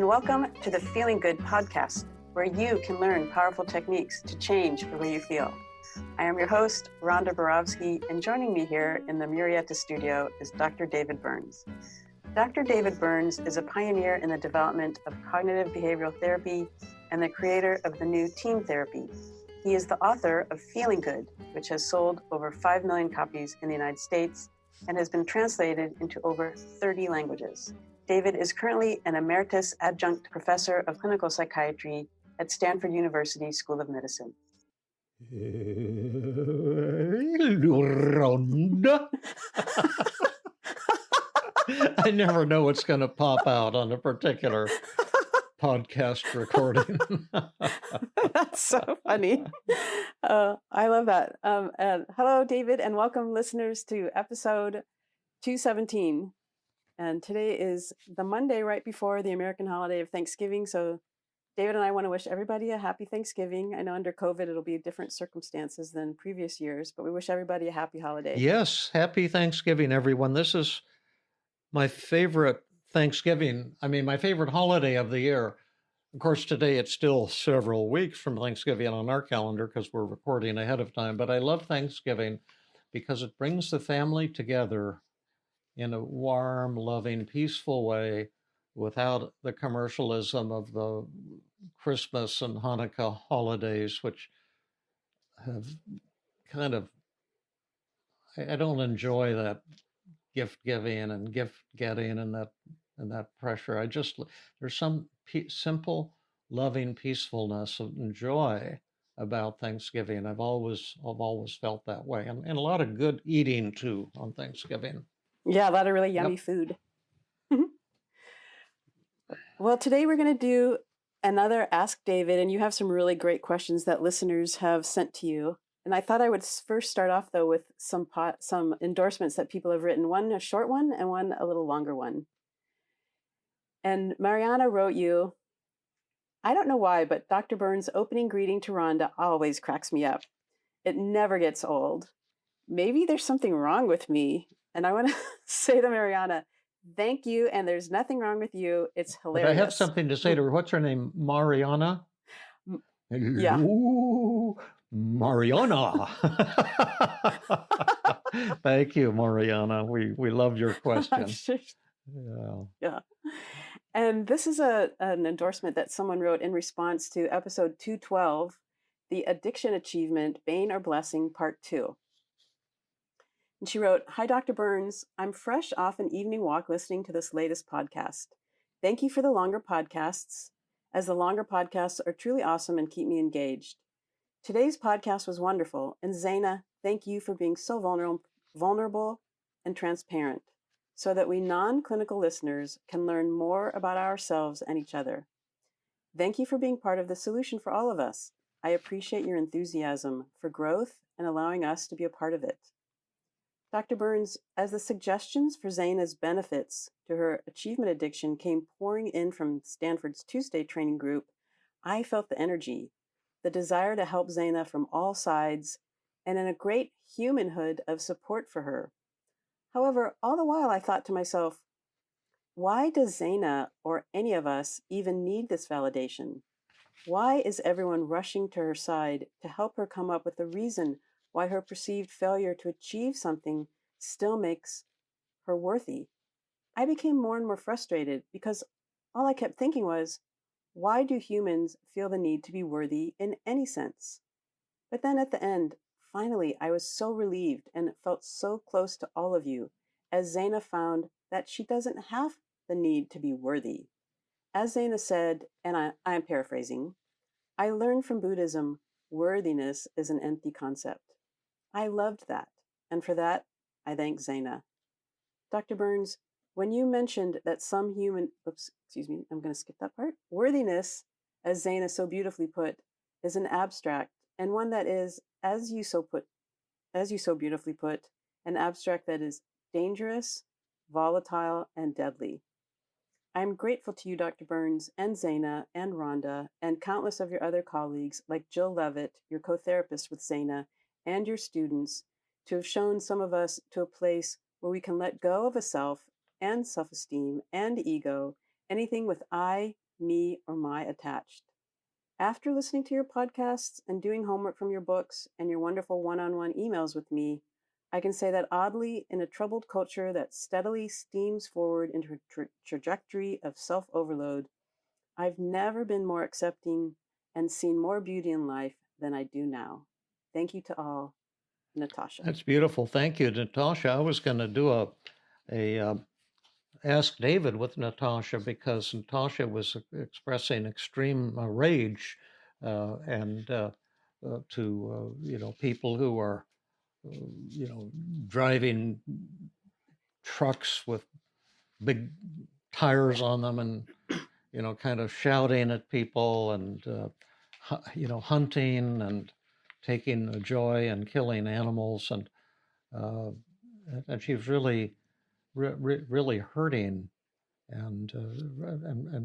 welcome to the Feeling Good podcast, where you can learn powerful techniques to change the way you feel. I am your host, Rhonda Borowski, and joining me here in the Murrieta studio is Dr. David Burns. Dr. David Burns is a pioneer in the development of cognitive behavioral therapy and the creator of the new team therapy. He is the author of Feeling Good, which has sold over 5 million copies in the United States and has been translated into over 30 languages. David is currently an emeritus adjunct professor of clinical psychiatry at Stanford University School of Medicine. Rhonda. I never know what's going to pop out on a particular podcast recording. That's so funny. I love that. And hello, David, and welcome listeners to episode 217. And today is the Monday right before the American holiday of Thanksgiving. So David and I want to wish everybody a happy Thanksgiving. I know under COVID, it'll be different circumstances than previous years, but we wish everybody a happy holiday. Yes, happy Thanksgiving, everyone. This is my favorite Thanksgiving. I mean, my favorite holiday of the year. Of course, today it's still several weeks from Thanksgiving on our calendar because we're recording ahead of time. But I love Thanksgiving because it brings the family together in a warm, loving, peaceful way without the commercialism of the Christmas and Hanukkah holidays, which have kind of, I don't enjoy that gift giving and gift getting and that pressure. There's some simple, loving peacefulness and joy about Thanksgiving. I've always felt that way, and a lot of good eating too on Thanksgiving. Yeah, a lot of really yummy food. Well, today we're going to do another Ask David, and you have some really great questions that listeners have sent to you. And I thought I would first start off, though, with some endorsements that people have written, one a short one and one a little longer one. And Mariana wrote you, I don't know why, but Dr. Burns' opening greeting to Rhonda always cracks me up. It never gets old. Maybe there's something wrong with me. And I want to say to Mariana, thank you, and there's nothing wrong with you. It's hilarious. But I have something to say to her. What's her name? Mariana? Yeah. Hello, Mariana. Thank you, Mariana. We love your question. Yeah. And this is an endorsement that someone wrote in response to episode 212, The Addiction Achievement, Bane or Blessing, Part 2. And she wrote, Hi, Dr. Burns. I'm fresh off an evening walk listening to this latest podcast. Thank you for the longer podcasts, as the longer podcasts are truly awesome and keep me engaged. Today's podcast was wonderful. And Zaina, thank you for being so vulnerable and transparent so that we non-clinical listeners can learn more about ourselves and each other. Thank you for being part of the solution for all of us. I appreciate your enthusiasm for growth and allowing us to be a part of it. Dr. Burns, as the suggestions for Zaina's benefits to her achievement addiction came pouring in from Stanford's Tuesday training group, I felt the energy, the desire to help Zaina from all sides, and in a great humanhood of support for her. However, all the while I thought to myself, why does Zaina or any of us even need this validation? Why is everyone rushing to her side to help her come up with a reason why her perceived failure to achieve something still makes her worthy? I became more and more frustrated because all I kept thinking was, why do humans feel the need to be worthy in any sense? But then at the end, finally, I was so relieved and felt so close to all of you as Zaina found that she doesn't have the need to be worthy. As Zaina said, and I am paraphrasing, I learned from Buddhism, worthiness is an empty concept. I loved that, and for that, I thank Zaina. Dr. Burns, when you mentioned that some human, I'm going to skip that part. Worthiness, as Zaina so beautifully put, is an abstract, and one that is, as you so beautifully put, an abstract that is dangerous, volatile, and deadly. I'm grateful to you, Dr. Burns, and Zaina, and Rhonda, and countless of your other colleagues, like Jill Levitt, your co-therapist with Zaina, and your students, to have shown some of us to a place where we can let go of a self and self-esteem and ego, anything with I me, or my attached. After listening to your podcasts and doing homework from your books and your wonderful one-on-one emails with me, I can say that oddly, in a troubled culture that steadily steams forward into a trajectory of self-overload, I've never been more accepting and seen more beauty in life than I do now. Thank you to all, Natasha. That's beautiful. Thank you, Natasha. I was going to do a Ask David with Natasha because Natasha was expressing extreme rage and to people who are driving trucks with big tires on them and kind of shouting at people and hunting and taking a joy in killing animals uh, and she was really really hurting and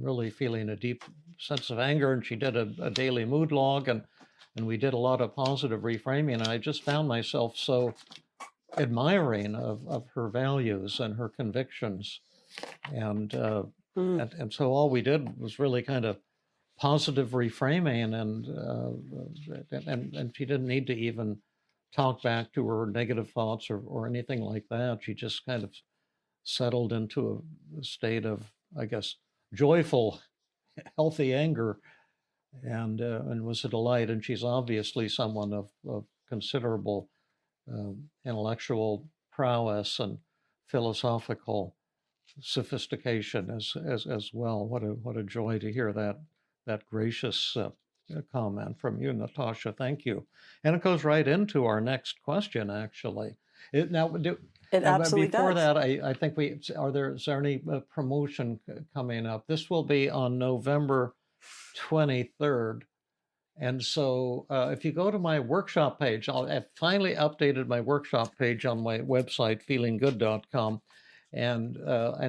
really feeling a deep sense of anger. And she did a daily mood log, and we did a lot of positive reframing. And I just found myself so admiring of her values and her convictions. And, and so all we did was really kind of positive reframing, and she didn't need to even talk back to her negative thoughts or anything like that. She just kind of settled into a state of, I guess, joyful, healthy anger, and was a delight. And she's obviously someone of considerable intellectual prowess and philosophical sophistication as well. What a joy to hear that gracious comment from you, Natasha. Thank you. And it goes right into our next question, actually. It absolutely Before does. that, I think is there any promotion coming up? This will be on November 23rd. And so if you go to my workshop page, I've finally updated my workshop page on my website, feelinggood.com. And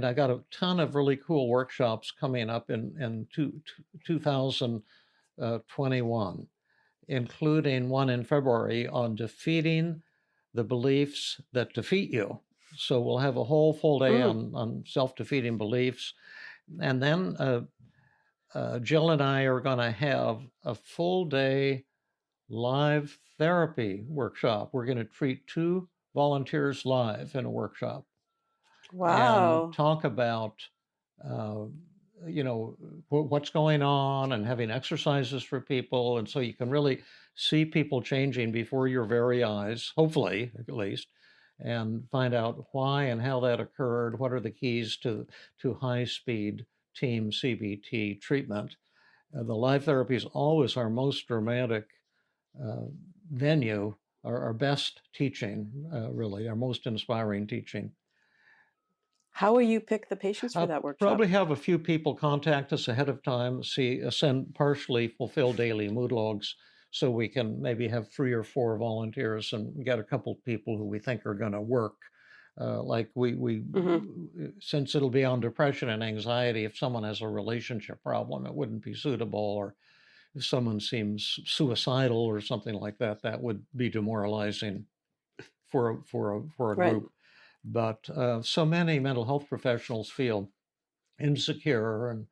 I got a ton of really cool workshops coming up in 2021, including one in February on defeating the beliefs that defeat you. So we'll have a whole full day on self-defeating beliefs. And then Jill and I are going to have a full day live therapy workshop. We're going to treat 2 volunteers live in a workshop. Wow. And talk about, uh, what's going on and having exercises for people. And so you can really see people changing before your very eyes, hopefully, at least, and find out why and how that occurred. What are the keys to high speed team CBT treatment? The live therapy is always our most dramatic uh, venue, our best teaching, really, our most inspiring teaching. How will you pick the patients for that workshop? Probably have a few people contact us ahead of time, send partially fulfilled daily mood logs, so we can maybe have 3 or 4 volunteers and get a couple people who we think are going to work. Like since it'll be on depression and anxiety, if someone has a relationship problem, it wouldn't be suitable, or if someone seems suicidal or something like that, that would be demoralizing for a Right. group. But so many mental health professionals feel insecure and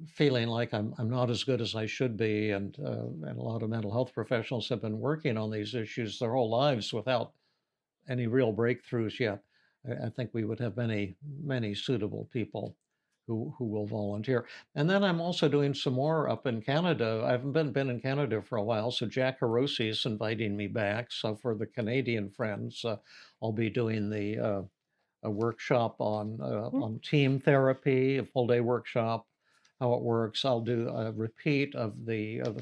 feeling like I'm not as good as I should be, and a lot of mental health professionals have been working on these issues their whole lives without any real breakthroughs yet. I think we would have many suitable people who will volunteer. And then I'm also doing some more up in Canada. I haven't been in Canada for a while, so Jack Hiroshi is inviting me back. So for the Canadian friends, I'll be doing a workshop on team therapy, a full day workshop, how it works. I'll do a repeat of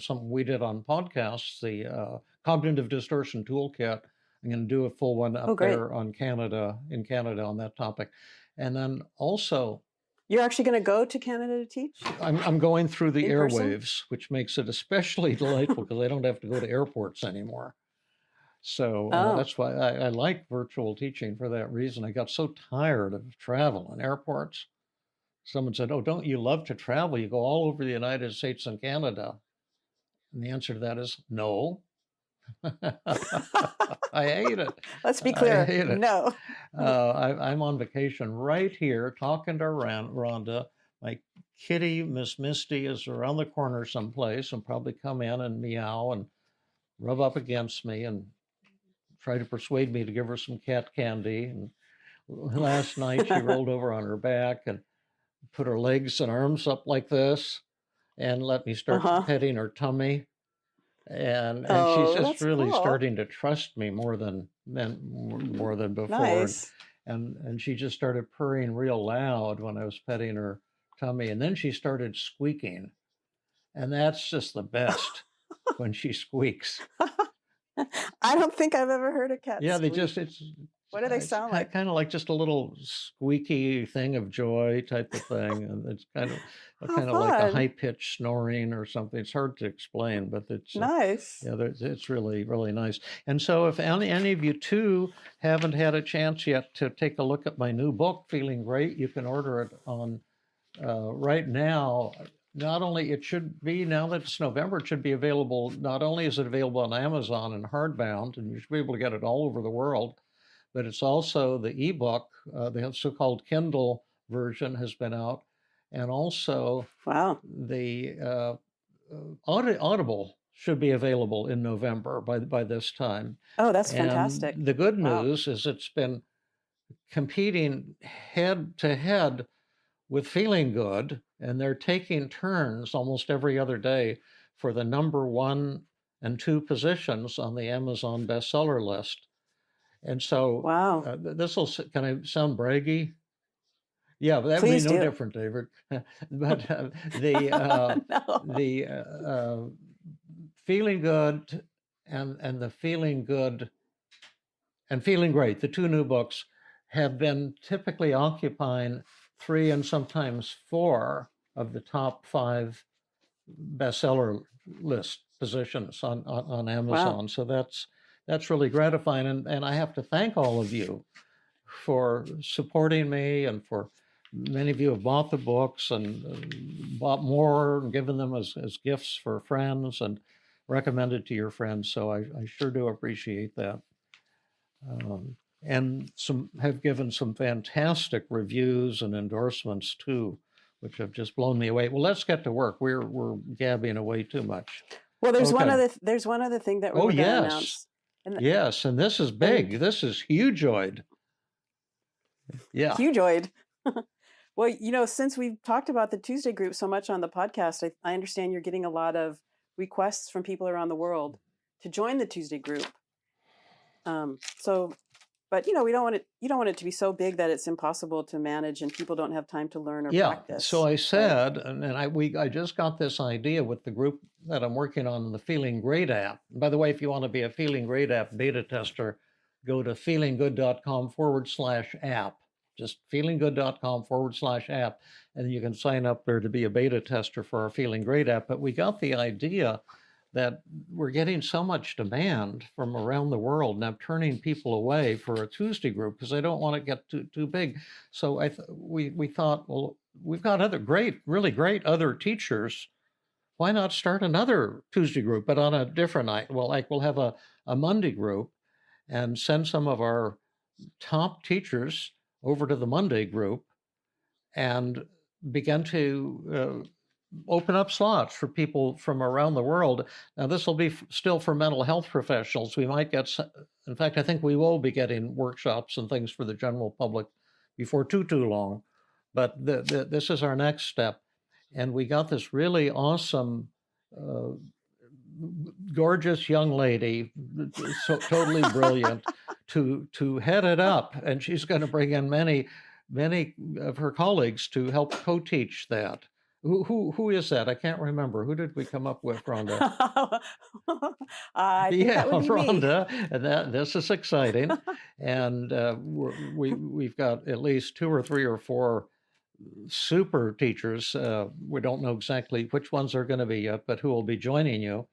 something we did on podcasts, the cognitive distortion toolkit. I'm going to do a full one up there in Canada on that topic. And then also, you're actually going to go to Canada to teach? I'm going through the airwaves, which makes it especially delightful because I don't have to go to airports anymore. So that's why I like virtual teaching for that reason. I got so tired of travel in airports. Someone said, "Oh, don't you love to travel? You go all over the United States and Canada." And the answer to that is no. I hate it. Let's be clear. I hate it. No. I'm on vacation right here talking to Rhonda, my kitty, Miss Misty, is around the corner someplace and probably come in and meow and rub up against me and try to persuade me to give her some cat candy. And last night she rolled over on her back and put her legs and arms up like this and let me start Uh-huh. petting her tummy. And she's Oh, just that's really cool. starting to trust me more than before. Nice. And she just started purring real loud when I was petting her tummy. And then she started squeaking. And that's just the best when she squeaks. I don't think I've ever heard a cat Yeah, squeak. What do they it's sound like? kind of like just a little squeaky thing of joy type of thing, and it's How kind of like a fun. high pitched snoring or something. It's hard to explain, but it's Nice. yeah, it's really really nice. And so, if any of you too haven't had a chance yet to take a look at my new book, Feeling Great, you can order it on right now. Not only it should be now that it's November, it should be available. Not only is it available on Amazon and hardbound, and you should be able to get it all over the world, but it's also the ebook, the so-called Kindle version has been out, and also Wow. the Audible should be available in November by this time. Oh, that's And fantastic. the good Wow. news is it's been competing head to head with Feeling Good, and they're taking turns almost every other day for the number 1 and 2 positions on the Amazon bestseller list. And so Wow. this will, can I sound braggy? Yeah, but that would be Please no do. different, David. But the No. Feeling Good and the Feeling Good and Feeling Great, the 2 new books, have been typically occupying 3 and sometimes 4 of the top 5 bestseller list positions on Wow. Amazon. So that's really gratifying. And I have to thank all of you for supporting me, and for many of you have bought the books and bought more and given them as gifts for friends and recommended to your friends. So I sure do appreciate that. And some have given some fantastic reviews and endorsements too, which have just blown me away. Well, let's get to work. We're gabbing away too much. Well, there's one Okay. other thing that we Oh, were going to yes. announce. Yes, and this is big. This is hugeoid. Yeah. Hugeoid. Well, since we've talked about the Tuesday group so much on the podcast, I understand you're getting a lot of requests from people around the world to join the Tuesday group. But we don't want it. You don't want it to be so big that it's impossible to manage and people don't have time to learn or practice. So I right? said, and I just got this idea with the group that I'm working on, the Feeling Great app. And by the way, if you want to be a Feeling Great app beta tester, go to feelinggood.com/app. Just feelinggood.com/app, and you can sign up there to be a beta tester for our Feeling Great app. But we got the idea that we're getting so much demand from around the world, and I'm turning people away for a Tuesday group because I don't want to get too big. So we thought, well, we've got other really great other teachers. Why not start another Tuesday group, but on a different night? Well, like we'll have a Monday group and send some of our top teachers over to the Monday group and begin to open up slots for people from around the world. Now, this will be still for mental health professionals. We might get, in fact, I think we will be getting workshops and things for the general public before too long. But this is our next step. And we got this really awesome, gorgeous young lady, so totally brilliant, to head it up. And she's going to bring in many of her colleagues to help co-teach that. Who is that? I can't remember. Who did we come up with, Rhonda? I think that would be Rhonda. me. And this is exciting. And we've got at least 2 or 3 or 4 super teachers. We don't know exactly which ones are going to be yet, but who will be joining you.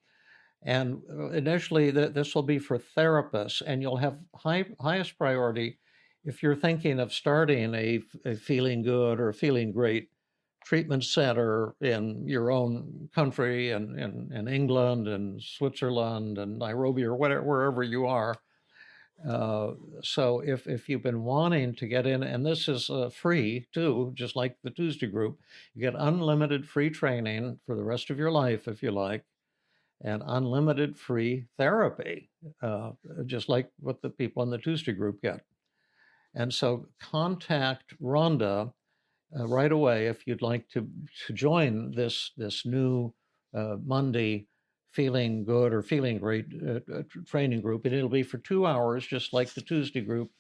And initially, this will be for therapists, and you'll have highest priority if you're thinking of starting a Feeling Good or Feeling Great treatment center in your own country, in England and Switzerland and Nairobi or whatever, wherever you are. So if you've been wanting to get in, and this is free too, just like the Tuesday group, you get unlimited free training for the rest of your life if you like, and unlimited free therapy, just like what the people in the Tuesday group get. And so contact Rhonda right away if you'd like to join this new Monday feeling good or feeling great training group. And it'll be for 2 hours, just like the Tuesday group,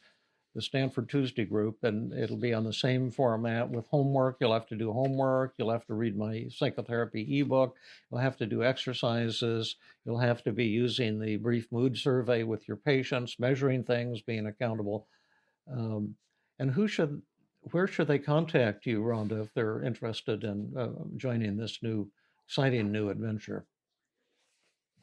the Stanford Tuesday group, and it'll be on the same format with homework. You'll have to do homework. You'll have to read my psychotherapy ebook. You'll have to do exercises. You'll have to be using the brief mood survey with your patients, measuring things, being accountable. Um, and where should they contact you, Rhonda, if they're interested in joining this exciting new adventure?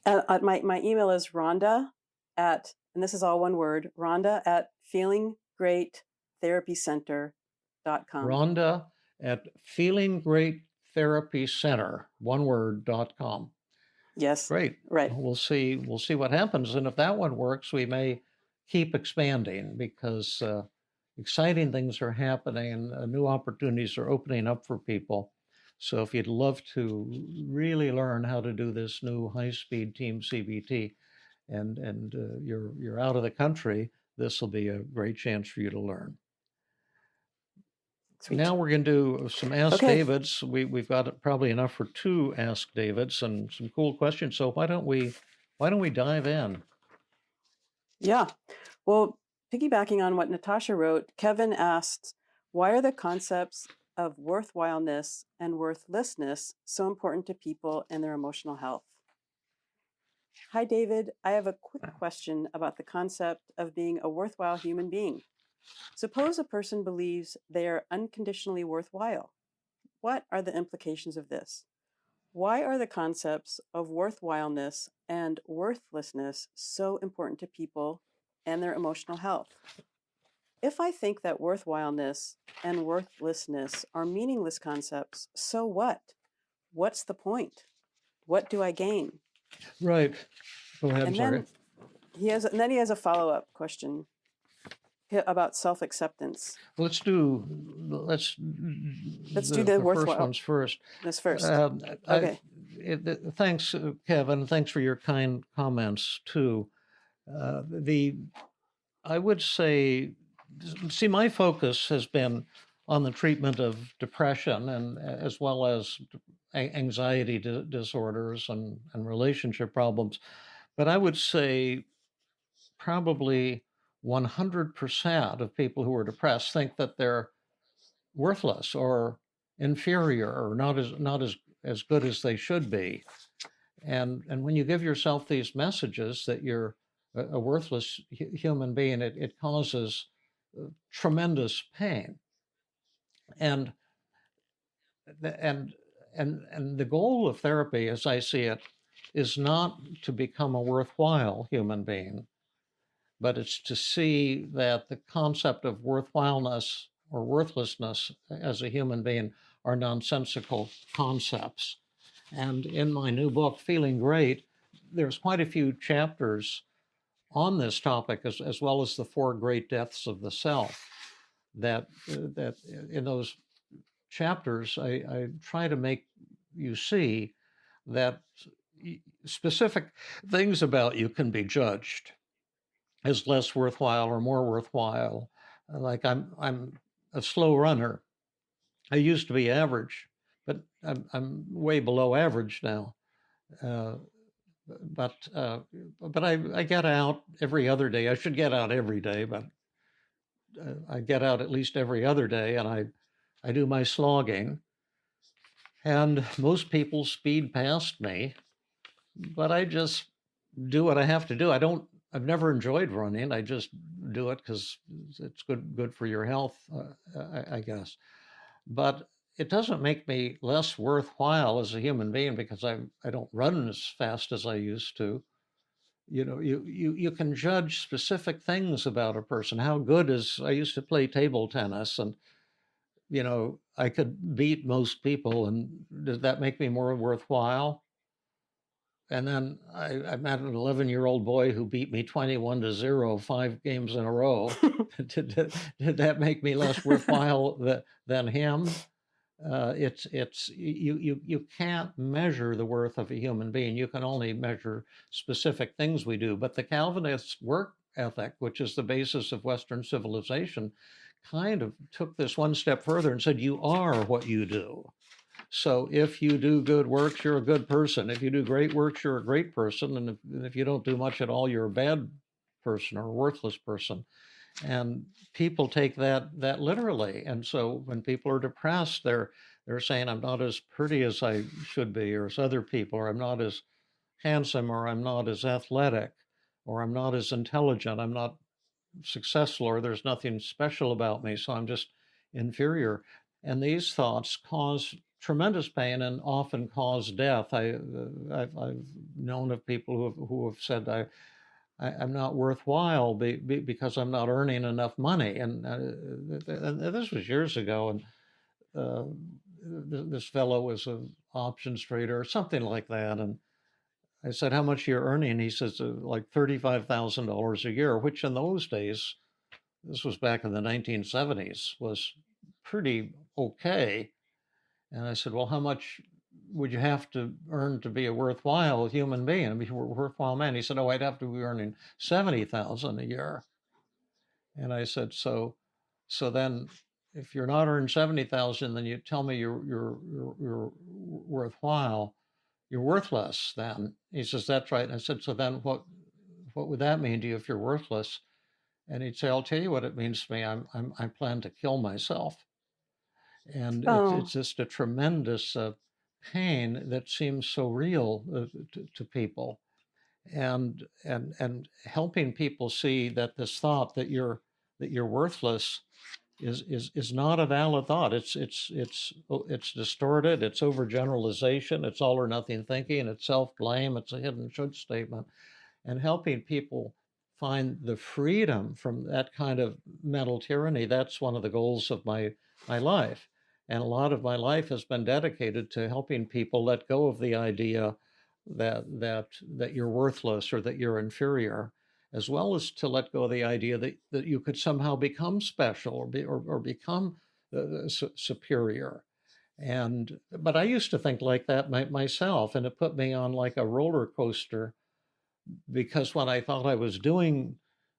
My email is Rhonda at, and this is all one word, Rhonda at feelinggreattherapycenter.com. Rhonda at feelinggreattherapycenter, one word.com. Yes. Great. Right. We'll see what happens. And if that one works, we may keep expanding because exciting things are happening and new opportunities are opening up for people. So if you'd love to really learn how to do this new high-speed team CBT and you're out of the country, this will be a great chance for you to learn. Sweet. Now we're going to do some Ask Davids. We've got probably enough for 2 Ask Davids and some cool questions. So why don't we dive in? Yeah. Well, piggybacking on what Natasha wrote, Kevin asked, why are the concepts of worthwhileness and worthlessness so important to people and their emotional health? Hi, David. I have a quick question about the concept of being a worthwhile human being. Suppose a person believes they are unconditionally worthwhile. What are the implications of this? Why are the concepts of worthwhileness and worthlessness so important to people and their emotional health? If I think that worthwhileness and worthlessness are meaningless concepts, so what? What's the point? What do I gain? Right. Go ahead. And then he has a follow-up question about self-acceptance. Let's do the first ones first. This first. Okay. Thanks, Kevin. Thanks for your kind comments too. I would say, see, my focus has been on the treatment of depression and as well as anxiety disorders and relationship problems. But I would say probably 100% of people who are depressed think that they're worthless or inferior or not as good as they should be. And when you give yourself these messages that you're a worthless human being, it causes tremendous pain. And the goal of therapy, as I see it, is not to become a worthwhile human being, but it's to see that the concept of worthwhileness or worthlessness as a human being are nonsensical concepts. And in my new book, Feeling Great, there's quite a few chapters on this topic, as well as the 4 great deaths of the self. That in those chapters, I try to make you see that specific things about you can be judged as less worthwhile or more worthwhile. Like I'm a slow runner. I used to be average, but I'm way below average now. But I get out every other day. I should get out every day, but I get out at least every other day, and I do my slogging. And most people speed past me, but I just do what I have to do. I've never enjoyed running. I just do it because it's good for your health, I guess. But it doesn't make me less worthwhile as a human being because I don't run as fast as I used to. You know, you can judge specific things about a person. How good is, I used to play table tennis and, you know, I could beat most people. And does that make me more worthwhile? And then I met an 11-year-old boy who beat me 21-0, 5 games in a row. did that make me less worthwhile than him? It's you can't measure the worth of a human being. You can only measure specific things we do. But the Calvinist work ethic, which is the basis of Western civilization, kind of took this one step further and said, you are what you do. So if you do good works, you're a good person. If you do great works, you're a great person. And if you don't do much at all, you're a bad person or a worthless person. And people take that literally. And so when people are depressed, they're saying, I'm not as pretty as I should be, or as other people, or I'm not as handsome, or I'm not as athletic, or I'm not as intelligent, I'm not successful, or there's nothing special about me, so I'm just inferior. And these thoughts cause tremendous pain and often cause death. I've known of people who have said, I'm not worthwhile because I'm not earning enough money. And this was years ago. And uh, this fellow was an options trader or something like that. And I said, how much you're earning? He says, like $35,000 a year, which in those days, this was back in the 1970s, was pretty okay. And I said, well, how much would you have to earn to be a worthwhile human being, a worthwhile man? He said, oh, I'd have to be earning 70,000 a year. And I said, so then if you're not earning 70,000, then you tell me you're worthwhile, you're worthless then. He says, that's right. And I said, so then what would that mean to you if you're worthless? And he'd say, I'll tell you what it means to me. I plan to kill myself. And it's just a tremendous pain that seems so real to people. And helping people see that this thought that you're worthless is not a valid thought. It's distorted. It's overgeneralization. It's all or nothing thinking. It's self-blame. It's a hidden should statement. And helping people find the freedom from that kind of mental tyranny, that's one of the goals of my life. And a lot of my life has been dedicated to helping people let go of the idea that you're worthless or that you're inferior, as well as to let go of the idea that you could somehow become special or become superior. But I used to think like that myself, and it put me on like a roller coaster, because when I thought I was doing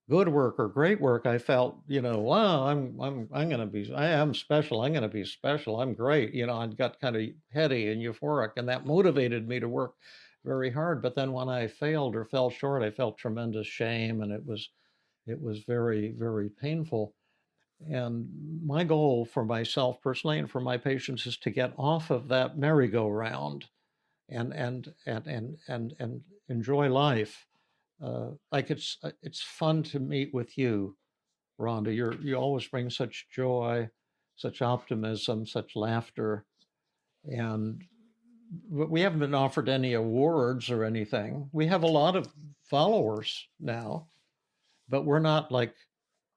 good work or great work, I felt, wow, I'm going to be, I am special. I'm going to be special. I'm great. I got kind of heady and euphoric, and that motivated me to work very hard. But then when I failed or fell short, I felt tremendous shame, and it was very, very painful. And my goal for myself personally and for my patients is to get off of that merry-go-round and enjoy life. Like it's fun to meet with you, Rhonda. You always bring such joy, such optimism, such laughter, and we haven't been offered any awards or anything. We have a lot of followers now, but we're not like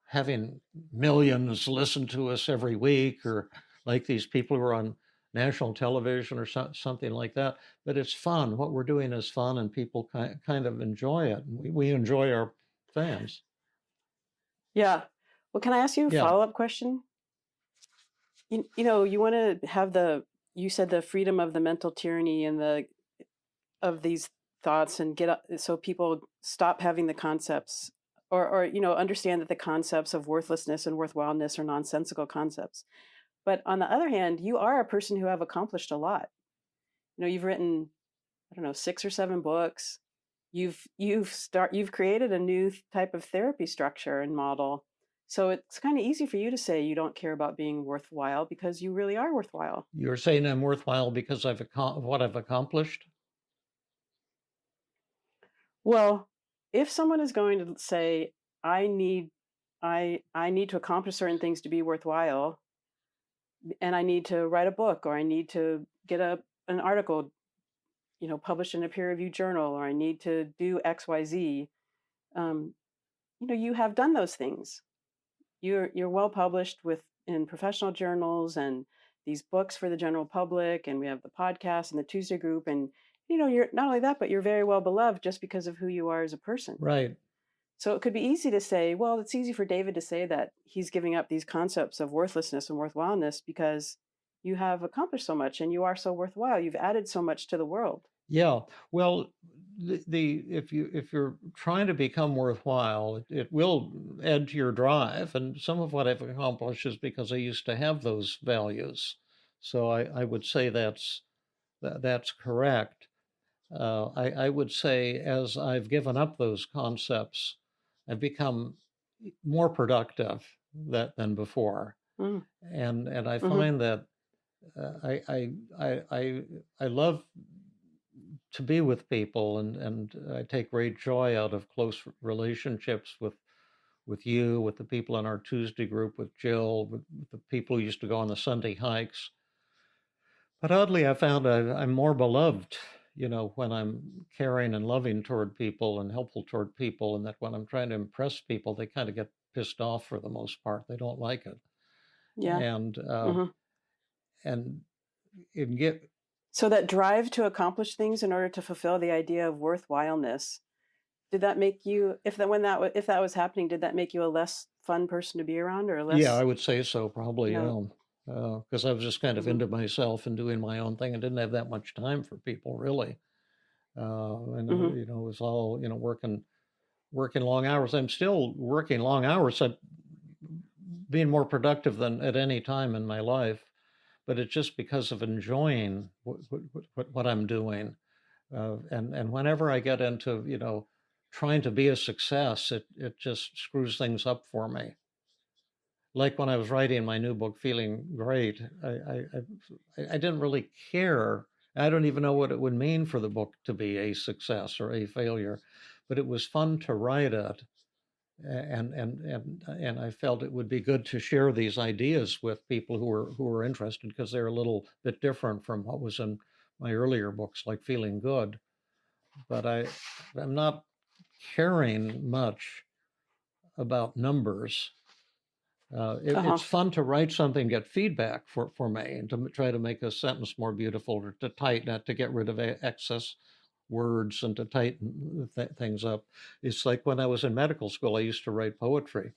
having millions listen to us every week, or like these people who are on national television or something like that. But it's fun. What we're doing is fun, and people kind of enjoy it. We enjoy our fans. Yeah. Well, can I ask you a follow-up question? You want to have you said the freedom of the mental tyranny and of these thoughts, and so people stop having the concepts, or understand that the concepts of worthlessness and worthwhileness are nonsensical concepts. But on the other hand, you are a person who have accomplished a lot. You've written, I don't know, 6 or 7 books. You've created a new type of therapy structure and model. So it's kind of easy for you to say you don't care about being worthwhile, because you really are worthwhile. You're saying I'm worthwhile because of what I've accomplished? Well, if someone is going to say, I need I need to accomplish certain things to be worthwhile, and I need to write a book, or I need to get an article, published in a peer-reviewed journal, or I need to do XYZ, you have done those things. You're well published in professional journals and these books for the general public, and we have the podcast and the Tuesday group, and you're not only that, but you're very well beloved just because of who you are as a person. Right. So it could be easy to say, well, it's easy for David to say that he's giving up these concepts of worthlessness and worthwhileness because you have accomplished so much and you are so worthwhile. You've added so much to the world. Yeah. Well, the if you're trying to become worthwhile, it will add to your drive. And some of what I've accomplished is because I used to have those values. So I would say that's correct. I would say as I've given up those concepts, I've become more productive than before. Mm. And I Hmm. find that I love to be with people, and I take great joy out of close relationships with you, with the people in our Tuesday group, with Jill, with the people who used to go on the Sunday hikes. But oddly, I found I'm more beloved, when I'm caring and loving toward people and helpful toward people, and that when I'm trying to impress people, they kind of get pissed off for the most part. They don't like it, Yeah. and Hmm. and it get So that drive to accomplish things in order to fulfill the idea of worthwhileness, did that make you, if that was happening, did that make you a less fun person to be around or Yeah, I less, would say so, you probably, know? yeah. Because I was just kind of Hmm. into myself and doing my own thing and didn't have that much time for people really. Hmm. It was all, working long hours. I'm still working long hours. I'm being more productive than at any time in my life, but it's just because of enjoying what I'm doing. And whenever I get into, trying to be a success, it just screws things up for me. Like when I was writing my new book, Feeling Great, I didn't really care. I don't even know what it would mean for the book to be a success or a failure, but it was fun to write it, and I felt it would be good to share these ideas with people who were interested because they're a little bit different from what was in my earlier books, like Feeling Good. But I'm not caring much about numbers. It's Uh-huh. fun to write something, get feedback for me, and to try to make a sentence more beautiful, or to tighten it, to get rid of excess words, and to tighten things up. It's like when I was in medical school, I used to write poetry,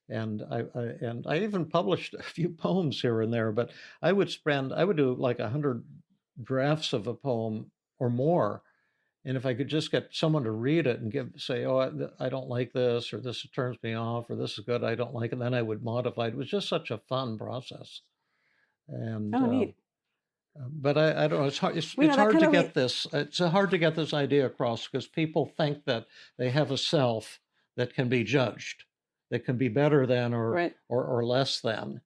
and I even published a few poems here and there. But I would do like 100 drafts of a poem or more, and if I could just get someone to read it and say, oh, I don't like this, or this turns me off, or this is good, I don't like it, then I would modify it. It was just such a fun process. And, Oh, neat. but I don't know, Well, it's that hard kind to of get it's hard to get this idea across because people think that they have a self that can be judged, that can be better than right. or less than.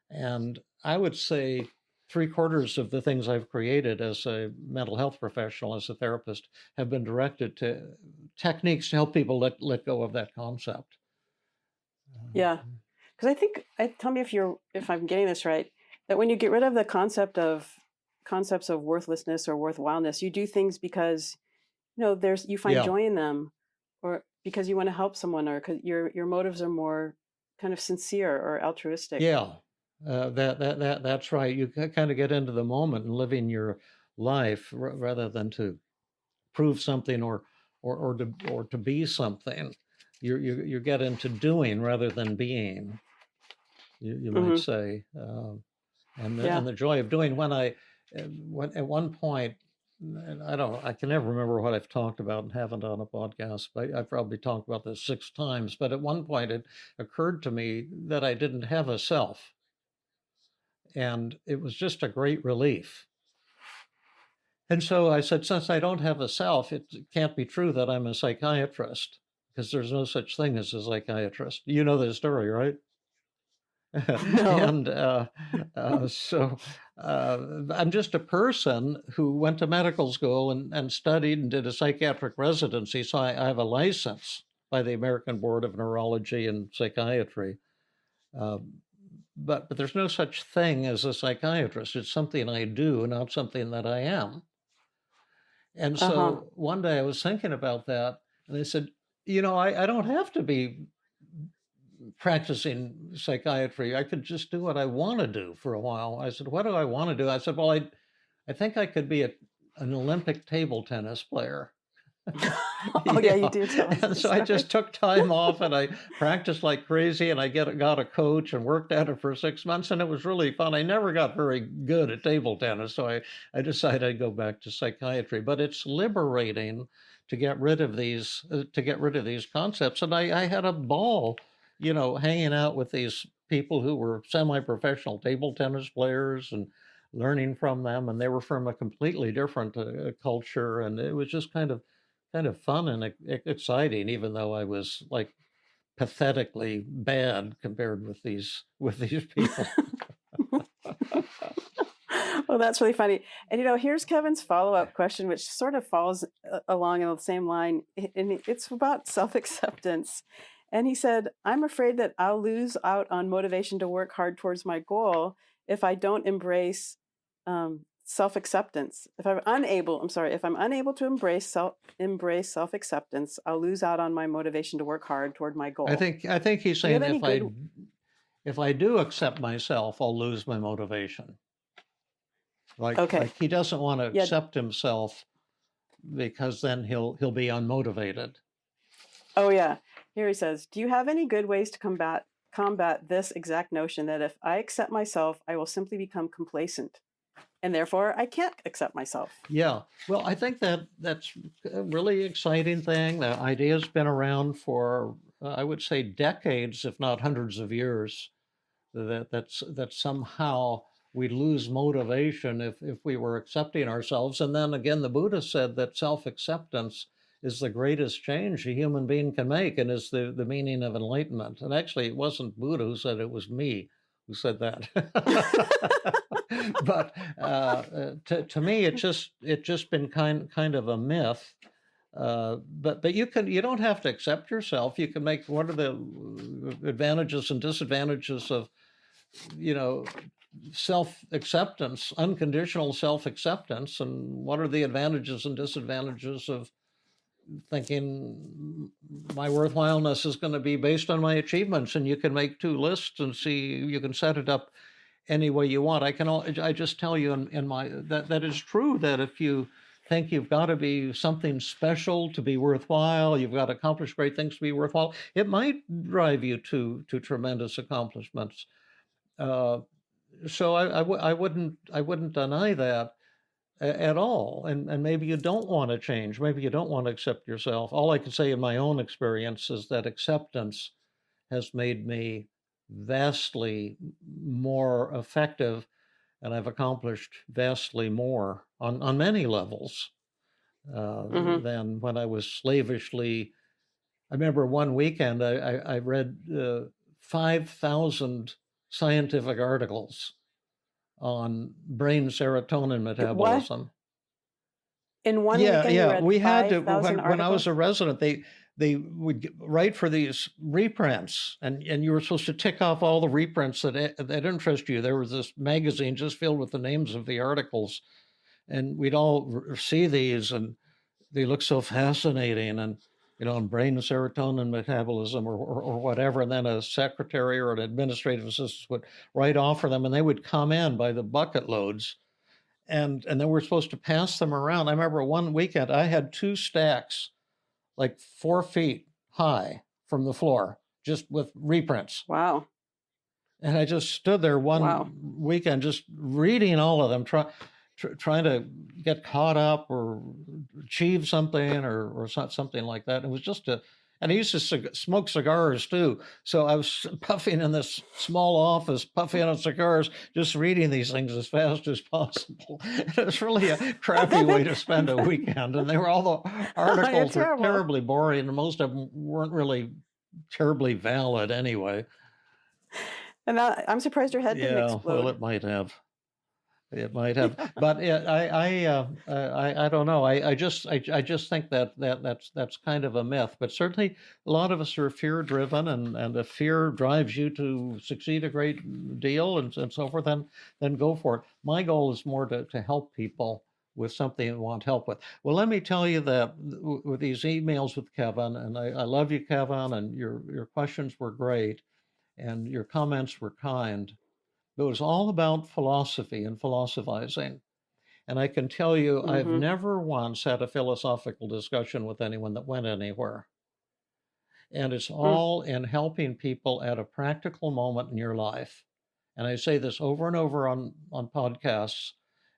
And I would say three-quarters of the things I've created as a mental health professional, as a therapist, have been directed to techniques to help people let go of that concept. Yeah. Because tell me if I'm getting this right, that when you get rid of the concepts of worthlessness or worthwhileness, you do things because, you find Yeah, joy in them, or because you want to help someone, or because your motives are more kind of sincere or altruistic. yeah, that's right. You kind of get into the moment and living your life rather than to prove something or to be something. You get into doing rather than being. You might Hmm. say. Yeah. And the joy of doing. When at one point, and I can never remember what I've talked about and haven't on a podcast, but I've probably talked about this 6 times. But at one point, it occurred to me that I didn't have a self, and it was just a great relief. And so I said, since I don't have a self, it can't be true that I'm a psychiatrist because there's no such thing as a psychiatrist. You know the story, right? No. and so I'm just a person who went to medical school and studied and did a psychiatric residency. So I have a license by the American Board of Neurology and Psychiatry. Um, but there's no such thing as a psychiatrist. It's something I do, not something that I am. And Uh-huh. so one day I was thinking about that, and I said, I don't have to be practicing psychiatry. I could just do what I want to do for a while. I said, what do I want to do? I said, well, I think I could be an Olympic table tennis player. Oh yeah, you Yeah. do tell us And this so I story. just took time off and I practiced like crazy and I got a coach and worked at it for 6 months and it was really fun. I never got very good at table tennis, so I decided I'd go back to psychiatry. But it's liberating to get rid of these concepts. And I had a ball, hanging out with these people who were semi-professional table tennis players and learning from them. And they were from a completely different culture, and it was just kind of fun and exciting, even though I was like pathetically bad compared with these people. Well, that's really funny. And here's Kevin's follow-up question, which sort of falls along in the same line, and it's about self-acceptance. And he said, "I'm afraid that I'll lose out on motivation to work hard towards my goal if I don't embrace self-acceptance. If I'm unable to embrace self-acceptance, I'll lose out on my motivation to work hard toward my I goal." think I think he's Do you have saying any good? if I do accept myself, I'll lose my motivation. Okay, Like he doesn't want to yeah. accept himself because then he'll be unmotivated. Oh yeah. Here he says, "Do you have any good ways to combat this exact notion that if I accept myself, I will simply become complacent, and therefore I can't accept myself?" Yeah. Well, I think that's a really exciting thing. The idea's been around for I would say decades, if not hundreds of years. That somehow we lose motivation if we were accepting ourselves. And then again, the Buddha said that self-acceptance is the greatest change a human being can make and is the meaning of enlightenment. And actually, it wasn't Buddha who said it was me who said that. But to me, it just been kind of a myth. But you don't have to accept yourself. You can make what are the advantages and disadvantages of you know self-acceptance, unconditional self-acceptance, and what are the advantages and disadvantages of thinking my worthwhileness is going to be based on my achievements. And you can make two lists and see, you can set it up any way you want. I just tell you in my that is true, that if you think you've got to be something special to be worthwhile, you've got to accomplish great things to be worthwhile, it might drive you to tremendous accomplishments. uh, so I wouldn't deny that at all. And maybe you don't want to change. Maybe you don't want to accept yourself. All I can say in my own experience is that acceptance has made me vastly more effective, and I've accomplished vastly more on many levels Mm-hmm. than when I was slavishly. I remember one weekend I read 5,000 scientific articles on brain serotonin What? metabolism. In one Yeah, weekend, you yeah. read We had to 5,000 when I was articles? a resident, they would write for these reprints, and you were supposed to tick off all the reprints that interest you. There was this magazine just filled with the names of the articles, and we'd all see these, and they look so fascinating, and on brain serotonin metabolism or whatever. And then a secretary or an administrative assistant would write off for them, and they would come in by the bucket loads, and then we're supposed to pass them around. I remember one weekend I had two stacks like 4 feet high from the floor, just with reprints. Wow. And I just stood there Wow. one weekend just reading all of them, trying to get caught up or achieve something or something like that. It was just and I used to smoke cigars too. So I was puffing in this small office, puffing on cigars, just reading these things as fast as possible. It was really a crappy way to spend a weekend. And all the You're articles were terrible. terribly boring, and most of them weren't really terribly valid anyway. And I'm surprised your head didn't Yeah, well, explode. it might have. It might have, but I don't know. I just think that's kind of a myth. But certainly, a lot of us are fear driven, and if fear drives you to succeed a great deal and so forth, then go for it. My goal is more to help people with something they want help with. Well, let me tell you that with these emails with Kevin, and I love you, Kevin, and your questions were great, and your comments were kind. It was all about philosophy and philosophizing. And I can tell you, I've Mm-hmm. never once had a philosophical discussion with anyone that went anywhere. And it's Mm. all in helping people at a practical moment in your life. And I say this over and over on podcasts.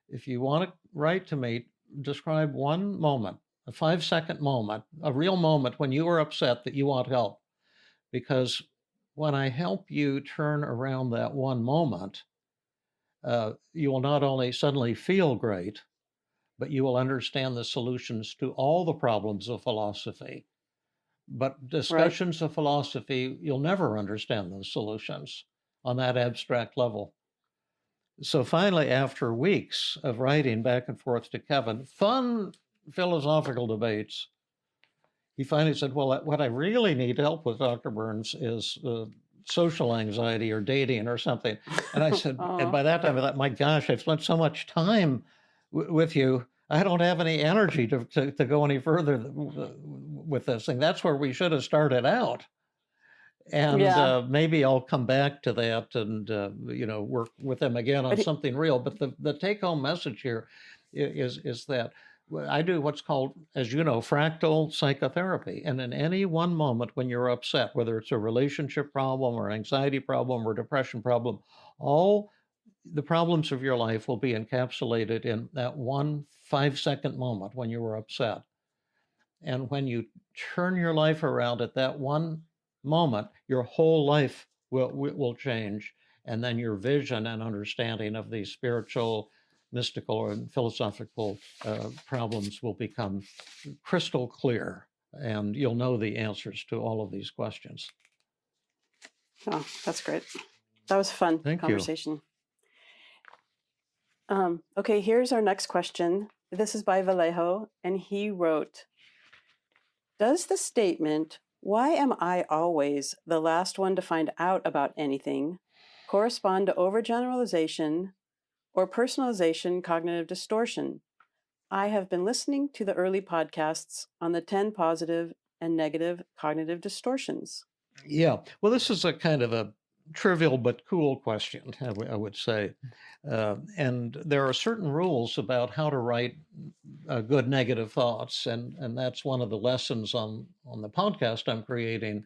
If you want to write to me, describe one moment, a 5-second moment, a real moment when you were upset that you want help. Because when I help you turn around that one moment, you will not only suddenly feel great, but you will understand the solutions to all the problems of philosophy. But Right. discussions of philosophy, you'll never understand those solutions on that abstract level. So finally, after weeks of writing back and forth to Kevin, fun philosophical debates, he finally said, well, what I really need help with, Dr. Burns, is social anxiety or dating or something. And I said, and Oh, by that time I thought, my gosh, I've spent so much time with you. I don't have any energy to go any further with this thing. That's where we should have started out. And yeah. maybe I'll come back to that and, work with them again on But something real. But the take home message here is that I do what's called, as you know, fractal psychotherapy. And in any one moment when you're upset, whether it's a relationship problem or anxiety problem or depression problem, all the problems of your life will be encapsulated in that one 5-second moment when you were upset. And when you turn your life around at that one moment, your whole life will change. And then your vision and understanding of these spiritual, mystical, and philosophical problems will become crystal clear. And you'll know the answers to all of these questions. oh, that's great. That was a fun Thank you. conversation. Okay, here's our next question. This is by Vallejo, and he wrote, does the statement, why am I always the last one to find out about anything, correspond to overgeneralization or personalization cognitive distortion? I have been listening to the early podcasts on the 10 positive and negative cognitive distortions. Yeah. Well, this is a kind of a trivial but cool question, I would say. And there are certain rules about how to write good negative thoughts, and that's one of the lessons on the podcast I'm creating.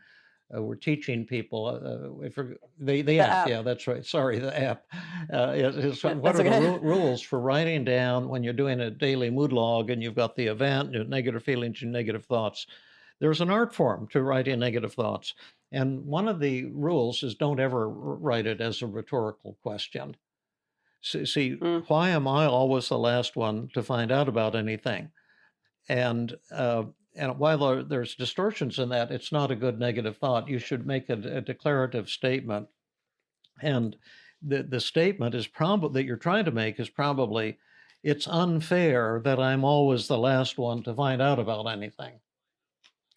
We're teaching people. The The app, app. yeah, that's right. Sorry, the app. What That's are the okay. rules for writing down when you're doing a daily mood log and you've got the event, your negative feelings, your negative thoughts? There's an art form to writing negative thoughts. And one of the rules is don't ever write it as a rhetorical question. See, Mm, why am I always the last one to find out about anything? And while there's distortions in that, it's not a good negative thought. You should make a declarative statement. And the statement is probably that you're trying to make is probably, it's unfair that I'm always the last one to find out about anything.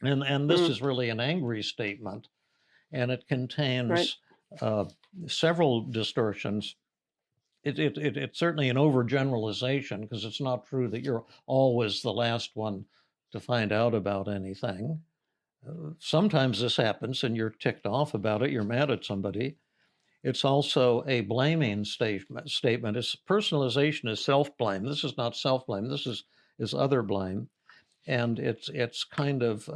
And this mm, is really an angry statement, and it right. contains uh, several distortions. It's certainly an overgeneralization because it's not true that you're always the last one to find out about anything. Sometimes this happens and you're ticked off about it, you're mad at somebody. It's also a blaming statement. It's personalization is self-blame. This is not self-blame. This is other blame. And it's kind of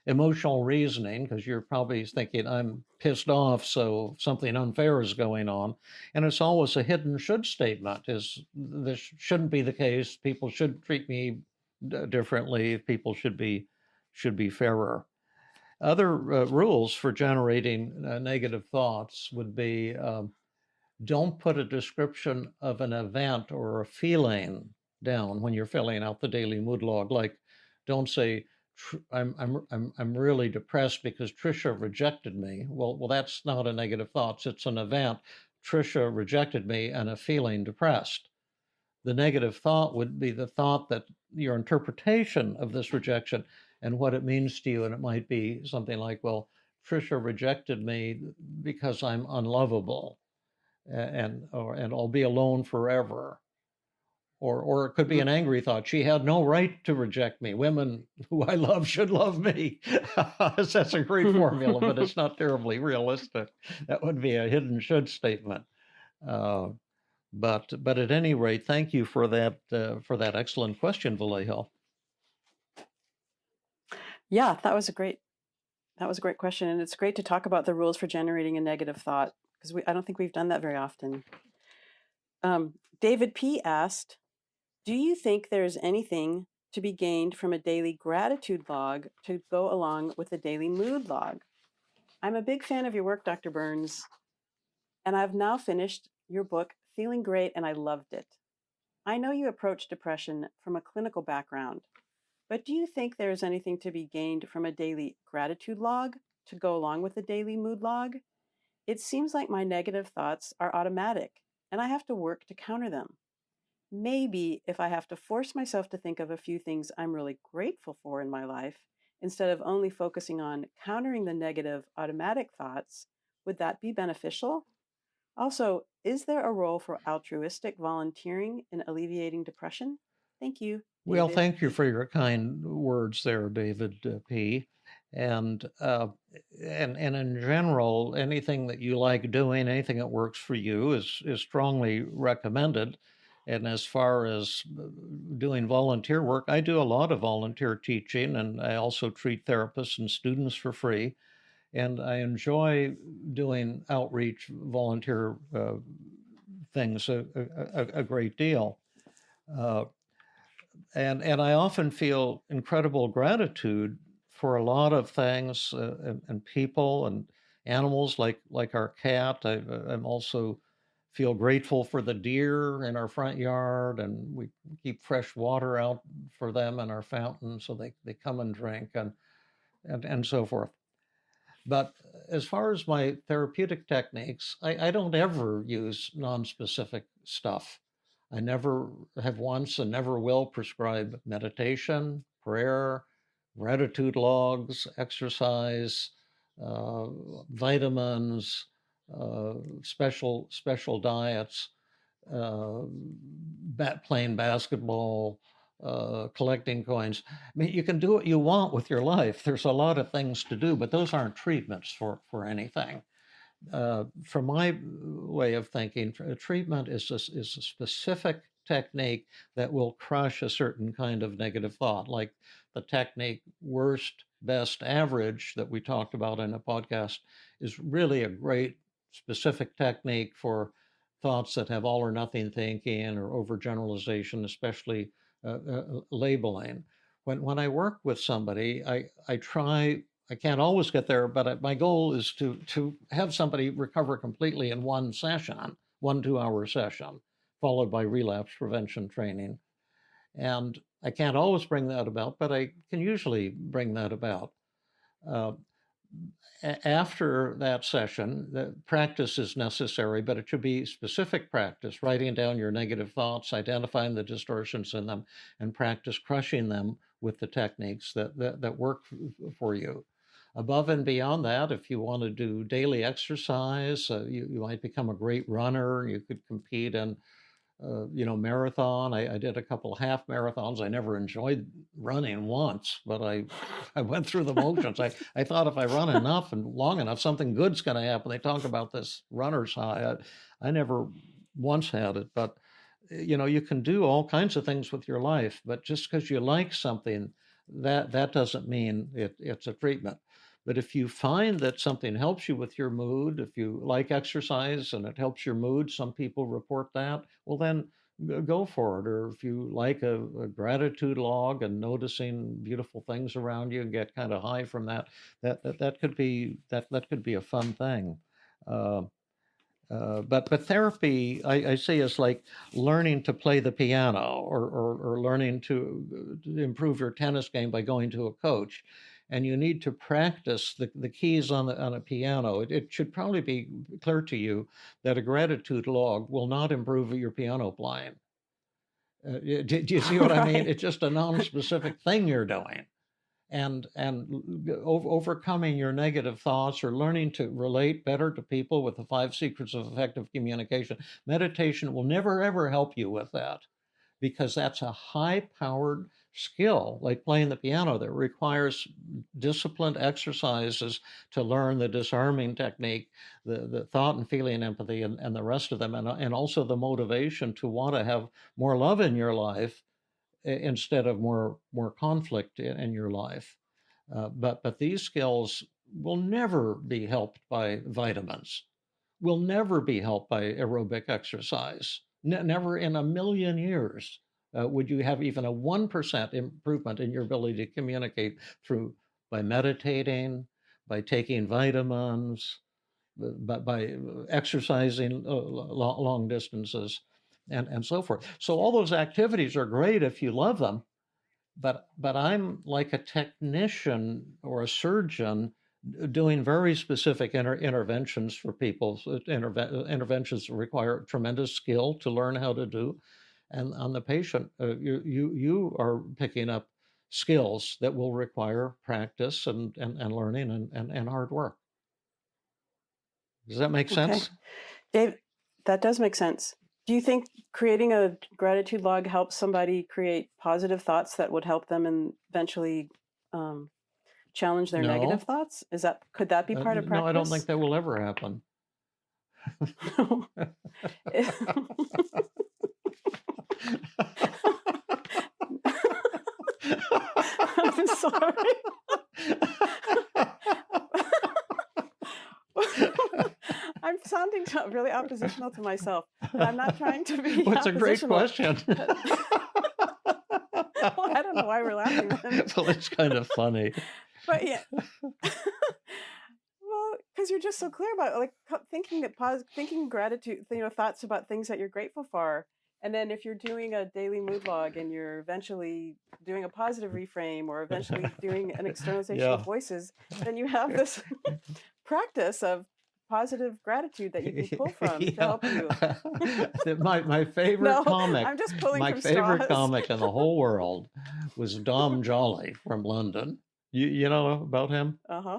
emotional reasoning because you're probably thinking I'm pissed off, so something unfair is going on. And it's always a hidden should statement: is this shouldn't be the case. People should treat me differently. People should be fairer. Other rules for generating negative thoughts would be don't put a description of an event or a feeling down when you're filling out the daily mood log. Like, don't say, I'm really depressed because Trisha rejected me. Well, that's not a negative thought. It's an event. Trisha rejected me and a feeling depressed. The negative thought would be the thought that your interpretation of this rejection and what it means to you. And it might be something like, well, Trisha rejected me because I'm unlovable and I'll be alone forever. Or it could be Mm. an angry thought. She had no right to reject me. Women who I love should love me. That's a great formula, but it's not terribly realistic. That would be a hidden should statement. Uh, But at any rate, thank you for that excellent question, Vallejo. Yeah, that was a great question, and it's great to talk about the rules for generating a negative thought because I don't think we've done that very often. David P. asked, "Do you think there is anything to be gained from a daily gratitude log to go along with a daily mood log? I'm a big fan of your work, Dr. Burns, and I've now finished your book, Feeling Great, and I loved it. I know you approach depression from a clinical background, but do you think there is anything to be gained from a daily gratitude log to go along with a daily mood log? It seems like my negative thoughts are automatic, and I have to work to counter them. Maybe if I have to force myself to think of a few things I'm really grateful for in my life, instead of only focusing on countering the negative automatic thoughts, would that be beneficial? Also, is there a role for altruistic volunteering in alleviating depression? Thank you, Well, David thank you P. for your kind words there, David P. And in general, anything that you like doing, anything that works for you is strongly recommended. And as far as doing volunteer work, I do a lot of volunteer teaching, and I also treat therapists and students for free. And I enjoy doing outreach volunteer things a great deal. Uh, and I often feel incredible gratitude for a lot of things and people and animals like our cat. I'm also feel grateful for the deer in our front yard, and we keep fresh water out for them in our fountain so they come and drink and so forth. But as far as my therapeutic techniques, I don't ever use non-specific stuff. I never have once and never will prescribe meditation, prayer, gratitude logs, exercise, vitamins, special diets, uh, playing basketball, collecting coins. I mean, you can do what you want with your life. There's a lot of things to do, but those aren't treatments for anything. From my way of thinking, treatment is a specific technique that will crush a certain kind of negative thought, like the technique worst, best, average that we talked about in a podcast is really a great specific technique for thoughts that have all or nothing thinking or overgeneralization, especially labeling. When I work with somebody, I try. I can't always get there, but my goal is to have somebody recover completely in one session, 1 2 hour session, followed by relapse prevention training. And I can't always bring that about, but I can usually bring that about. Uh, After that session, the practice is necessary, but it should be specific practice, writing down your negative thoughts, identifying the distortions in them, and practice crushing them with the techniques that work for you. Above and beyond that, if you want to do daily exercise, you might become a great runner. You could compete in marathon. I did a couple half marathons. I never enjoyed running once, but I went through the motions. I thought if I run enough and long enough, something good's going to happen. They talk about this runner's high. I never once had it, but you can do all kinds of things with your life, but just because you like something, that doesn't mean it's a treatment. But if you find that something helps you with your mood, if you like exercise and it helps your mood, some people report that, well, then go for it. Or if you like a gratitude log and noticing beautiful things around you and get kind of high from that, that could be that could be a fun thing. Uh, but therapy, I see, is like learning to play the piano or learning to improve your tennis game by going to a coach. And you need to practice the keys on a piano. It should probably be clear to you that a gratitude log will not improve your piano playing. Do you see what I mean? Right. It's just a non-specific thing you're doing, and overcoming your negative thoughts or learning to relate better to people with the 5 secrets of effective communication. Meditation will never ever help you with that, because that's a high powered skill, like playing the piano, that requires disciplined exercises to learn the disarming technique, the thought and feeling empathy, and the rest of them, and also the motivation to want to have more love in your life instead of more conflict in your life. But these skills will never be helped by vitamins, will never be helped by aerobic exercise. Never in a million years would you have even a 1% improvement in your ability to communicate through by meditating, by taking vitamins, by exercising long distances, and so forth. So all those activities are great if you love them, but I'm like a technician or a surgeon doing very specific interventions for people. Interventions require tremendous skill to learn how to do, and on the patient, you are picking up skills that will require practice and learning and hard work. Does that make sense? Okay. Dave, that does make sense. Do you think creating a gratitude log helps somebody create positive thoughts that would help them and eventually challenge their negative No. thoughts? Could that be part of practice? No, I don't think that will ever happen. I'm sorry. I'm sounding really oppositional to myself, but I'm not trying to be Well, it's a great oppositional. question. Well, I don't know why we're laughing then. Well, it's kind of funny. But yeah. Well, because you're just so clear about like thinking gratitude, thoughts about things that you're grateful for. And then if you're doing a daily mood log and you're eventually doing a positive reframe or eventually doing an externalization of voices, then you have this practice of positive gratitude that you can pull from to help you. My favorite comic, I'm just pulling my from favorite straws. comic in the whole world was Dom Jolly from London. You know about him? Uh-huh.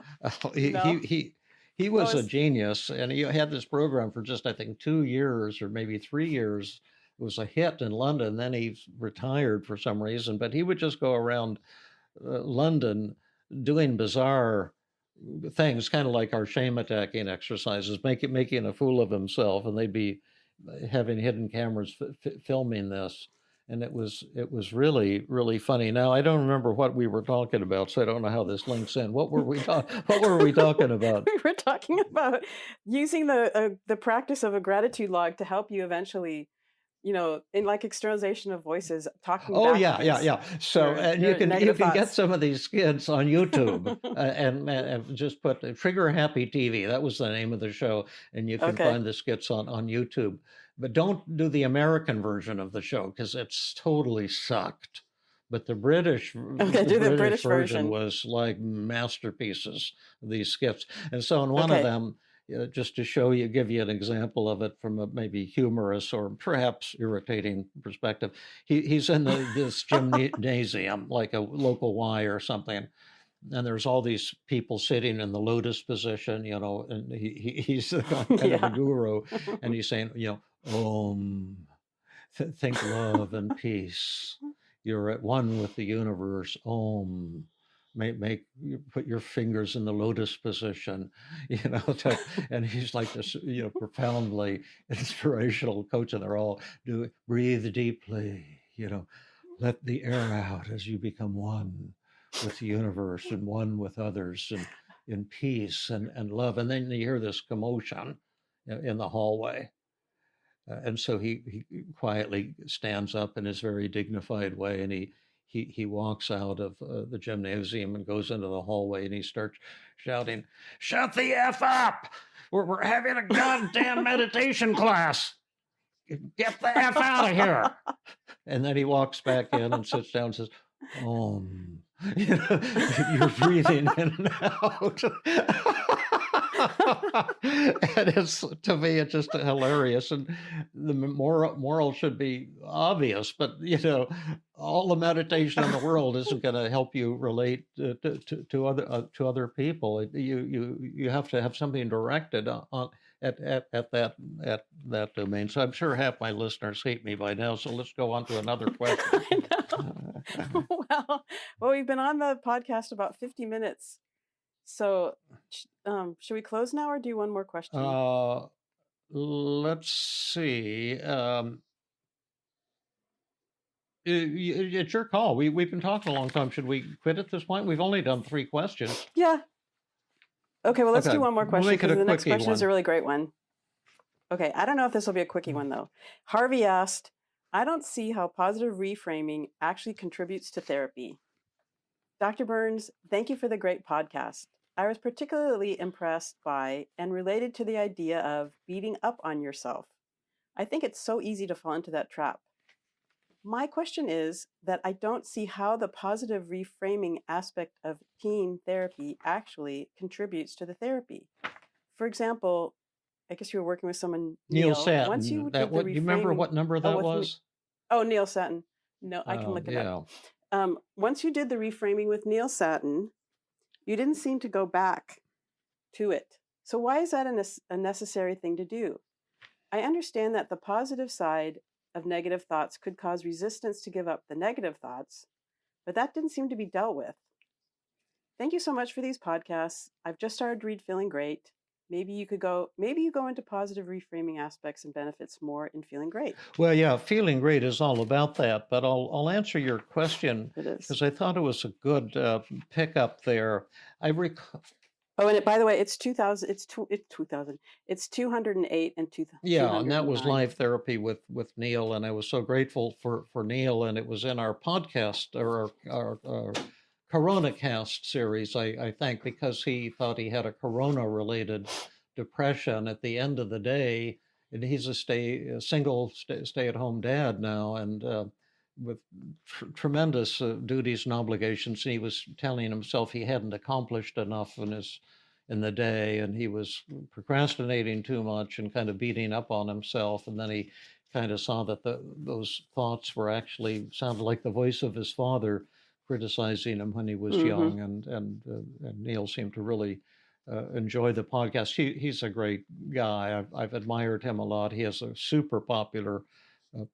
He was a genius, and he had this program for just, I think, 2 years or maybe 3 years. It was a hit in London. Then he retired for some reason, but he would just go around London doing bizarre things, kind of like our shame attacking exercises, making a fool of himself, and they'd be having hidden cameras filming this, and it was really, really funny. Now I don't remember what we were talking about, so I don't know how this links in. What were we talking about? We were talking about using the practice of a gratitude log to help you eventually, in like externalization of voices, talking. Oh yeah. So you can get some of these skits on YouTube and just put Trigger Happy TV. That was the name of the show, and you can find the skits on YouTube. But don't do the American version of the show because it's totally sucked. But the British version was like masterpieces, these skits. And so in one of them, just to give you an example of it from a maybe humorous or perhaps irritating perspective, he's in this gymnasium, like a local Y or something, and there's all these people sitting in the lotus position, and he's the kind of a guru, and he's saying, think love and peace. You're at one with the universe. Om. Make you put your fingers in the lotus position, and he's like this, profoundly inspirational coach, and they're all breathe deeply, let the air out as you become one with the universe and one with others, and in peace and love. And then you hear this commotion in the hallway. And so he quietly stands up in his very dignified way, and he walks out of the gymnasium and goes into the hallway, and he starts shouting, "Shut the F up! We're having a goddamn meditation class. Get the F out of here!" And then he walks back in and sits down and says, "Om." You're breathing in and out. And it's, to me, it's just hilarious. And the moral should be obvious, but all the meditation in the world isn't going to help you relate to other people. You have to have something directed on at that domain. So I'm sure half my listeners hate me by now. So let's go on to another question. I know. Well, we've been on the podcast about 50 minutes. So should we close now, or do you one more question? Let's see. It's your call. We've been talking a long time. Should we quit at this point? We've only done 3 questions. Yeah. Okay, well, let's do one more We'll question, make it because a the next quickie question is a one. really great one. Okay, I don't know if this will be a quickie one, though. Harvey asked, I don't see how positive reframing actually contributes to therapy. Dr. Burns, thank you for the great podcast. I was particularly impressed by and related to the idea of beating up on yourself. I think it's so easy to fall into that trap. My question is that I don't see how the positive reframing aspect of team therapy actually contributes to the therapy. For example, I guess you were working with someone, Neil Neil. Once Satin. you did the reframing, You remember what number that was? Neil Satin. No, I can look it up. Yeah. Once you did the reframing with Neil Satin, you didn't seem to go back to it. So why is that a necessary thing to do? I understand that the positive side of negative thoughts could cause resistance to give up the negative thoughts, but that didn't seem to be dealt with. Thank you so much for these podcasts. I've just started to read Feeling Great. Maybe you go into positive reframing aspects and benefits more in Feeling Great. Well, yeah, Feeling Great is all about that, but I'll answer your question because I thought it was a good pickup there. I recall. Oh, and by the way, it's 2000. It's 2000. It's 208 and 2000. Yeah, and that was live therapy with Neil, and I was so grateful for Neil, and it was in our podcast or our Corona Cast series, I think, because he thought he had a Corona-related depression at the end of the day, and he's a single stay-at-home dad now, and with tremendous duties and obligations. And he was telling himself he hadn't accomplished enough in the day, and he was procrastinating too much and kind of beating up on himself. And then he kind of saw that those thoughts were actually sounded like the voice of his father criticizing him when he was young. And Neil seemed to really enjoy the podcast. He's a great guy. I've admired him a lot. He has a super popular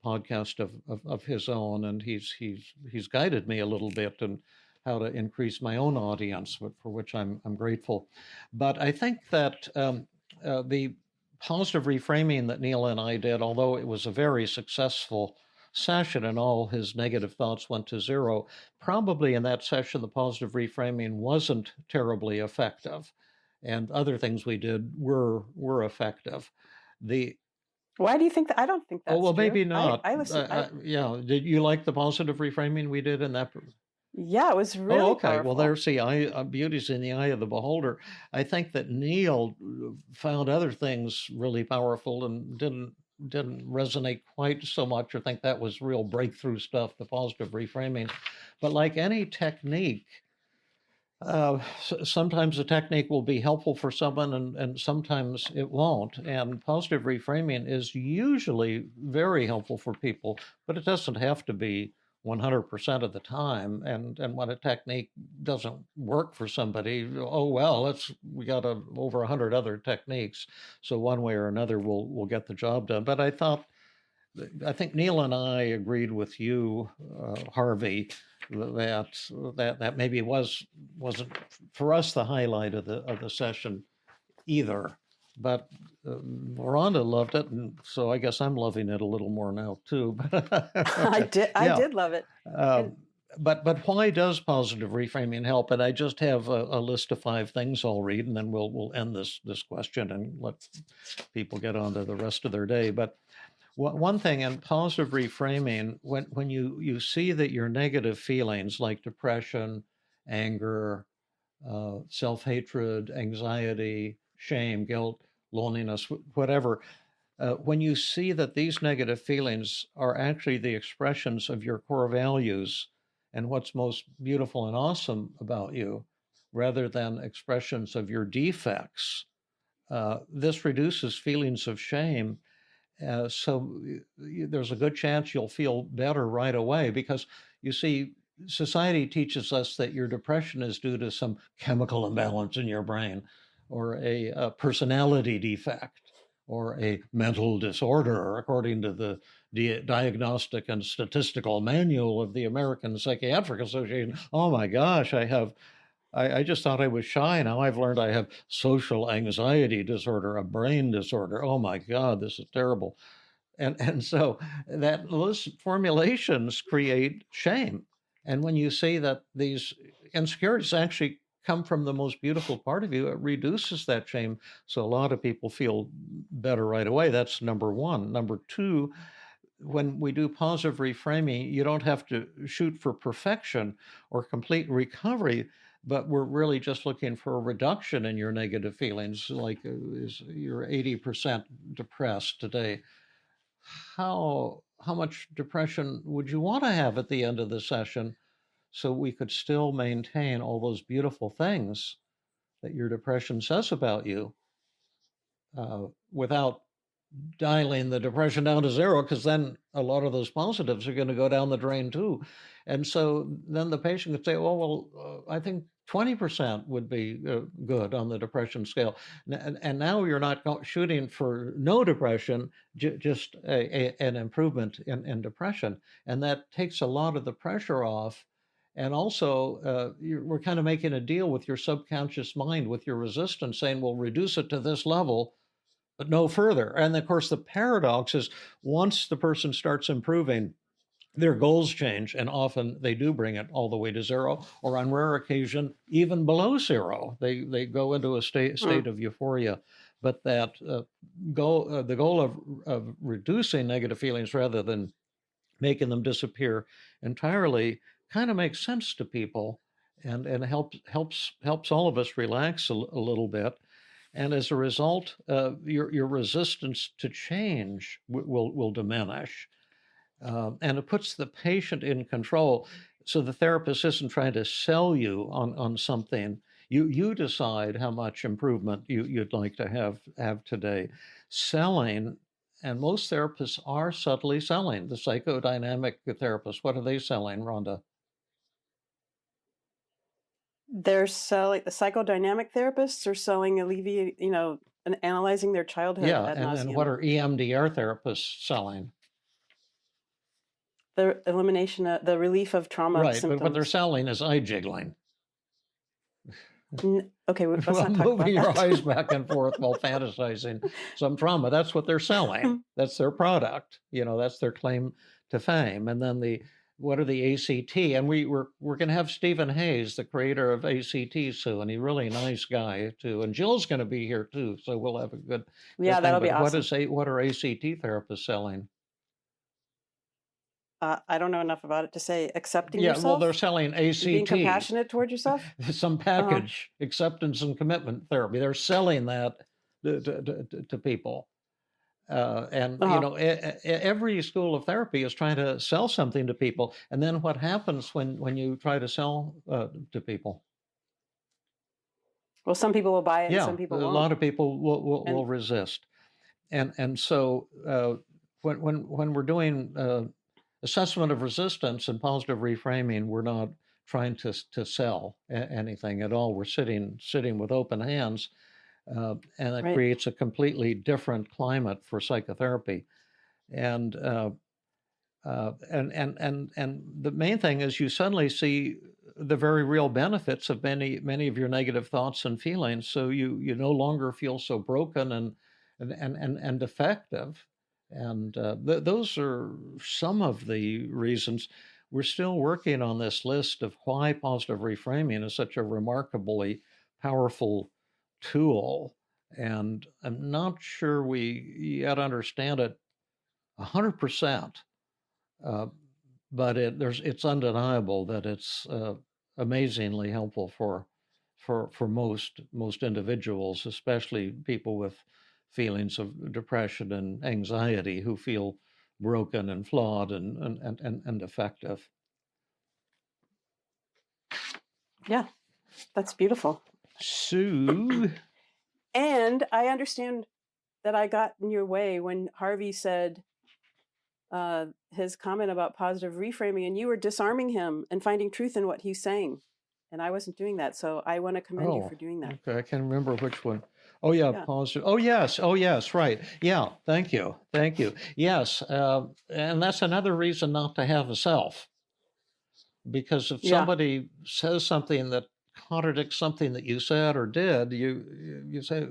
podcast of his own, and he's guided me a little bit and how to increase my own audience, for which I'm grateful. But I think that the positive reframing that Neil and I did, although it was a very successful session and all his negative thoughts went to zero, probably in that session the positive reframing wasn't terribly effective, and other things we did were effective. Why do you think that? I don't think that's well, true. Maybe not. Yeah. Did you like the positive reframing we did in that? Yeah, it was really okay. Powerful. Well, there's beauty's in the eye of the beholder. I think that Neil found other things really powerful and didn't resonate quite so much, or think that was real breakthrough stuff, the positive reframing. But like any technique, sometimes the technique will be helpful for someone and sometimes it won't. And positive reframing is usually very helpful for people, but it doesn't have to be 100% of the time. And when a technique doesn't work for somebody, oh well, we got over 100 other techniques, so one way or another we'll get the job done. But I think Neil and I agreed with you, Harvey, that maybe wasn't for us the highlight of the session either. But Rhonda loved it, and so I guess I'm loving it a little more now too. I did love it. But why does positive reframing help? And I just have a list of 5 things I'll read, and then we'll end this question and let people get on to the rest of their day. But one thing in positive reframing, when you see that your negative feelings like depression, anger, self-hatred, anxiety, shame, guilt, loneliness, whatever, when you see that these negative feelings are actually the expressions of your core values and what's most beautiful and awesome about you, rather than expressions of your defects, This reduces feelings of shame. So there's a good chance you'll feel better right away, because you see, society teaches us that your depression is due to some chemical imbalance in your brain, or a personality defect, or a mental disorder, according to the Diagnostic and Statistical Manual of the American Psychiatric Association. Oh my gosh, I just thought I was shy. Now I've learned I have social anxiety disorder, a brain disorder. Oh my God, this is terrible. And so those formulations create shame. And when you see that these insecurities actually come from the most beautiful part of you, it reduces that shame. So a lot of people feel better right away. That's number one. Number two, when we do positive reframing, you don't have to shoot for perfection or complete recovery, but we're really just looking for a reduction in your negative feelings. Like, is you're 80% depressed today. How much depression would you want to have at the end of the session, so we could still maintain all those beautiful things that your depression says about you, without dialing the depression down to zero, because then a lot of those positives are going to go down the drain too. And so then the patient could say, oh, well, I think 20% would be good on the depression scale. And now you're not shooting for no depression, just an improvement in depression. And that takes a lot of the pressure off. And also, we're kind of making a deal with your subconscious mind, with your resistance, saying, well, reduce it to this level, but no further. And of course, the paradox is, once the person starts improving, their goals change, and often they do bring it all the way to zero, or on rare occasion, even below zero. They go into a state of euphoria. But that the goal of reducing negative feelings rather than making them disappear entirely kind of makes sense to people, and helps all of us relax a little bit. And as a result, your resistance to change will diminish, and it puts the patient in control. So the therapist isn't trying to sell you on something. You decide how much improvement you'd like to have today. Selling, and most therapists are subtly selling. The psychodynamic therapists, what are they selling, Rhonda? They're selling, the psychodynamic therapists are selling and analyzing their childhood Yeah, ad and what nauseum. are EMDR therapists selling? The elimination of the relief of trauma Right, but what they're symptoms. selling is eye jiggling. Okay, let's Well, not talk about moving your that. eyes back and forth while fantasizing some trauma. That's what they're selling. That's their product. That's their claim to fame. And then what are the ACT? And we're going to have Stephen Hayes, the creator of ACT, soon. He's a really nice guy too. And Jill's going to be here too, so we'll have a good Yeah, thing. that'll be But awesome. what are ACT therapists selling? I don't know enough about it to say accepting Yeah, well, yourself, they're selling being ACT, compassionate toward yourself. some Uh-huh. package, acceptance and commitment therapy. They're selling that to people. And Uh-huh. every school of therapy is trying to sell something to people. And then what happens when you try to sell to people? Well, some people will buy it and Yeah, some a people won't. lot of people will And resist. And so when we're doing assessment of resistance and positive reframing, we're not trying to sell anything at all. We're sitting with open hands, and it right. creates a completely different climate for psychotherapy. And and the main thing is, you suddenly see the very real benefits of many of your negative thoughts and feelings. So you no longer feel so broken and defective. And those are some of the reasons. We're still working on this list of why positive reframing is such a remarkably powerful tool. And I'm not sure we yet understand it 100%. Uh, but it's undeniable that it's amazingly helpful for most individuals, especially people with feelings of depression and anxiety, who feel broken and flawed and defective. Yeah, that's beautiful. So And I understand that I got in your way when Harvey said his comment about positive reframing, and you were disarming him and finding truth in what he's saying. And I wasn't doing that. So I want to commend you for doing that. Okay. I can't remember which one. Oh, yeah. Positive. Oh, yes. Oh, yes. Right. Yeah. Thank you. Thank you. Yes. And that's another reason not to have a self. Because if somebody says something that contradicts something that you said or did, you say,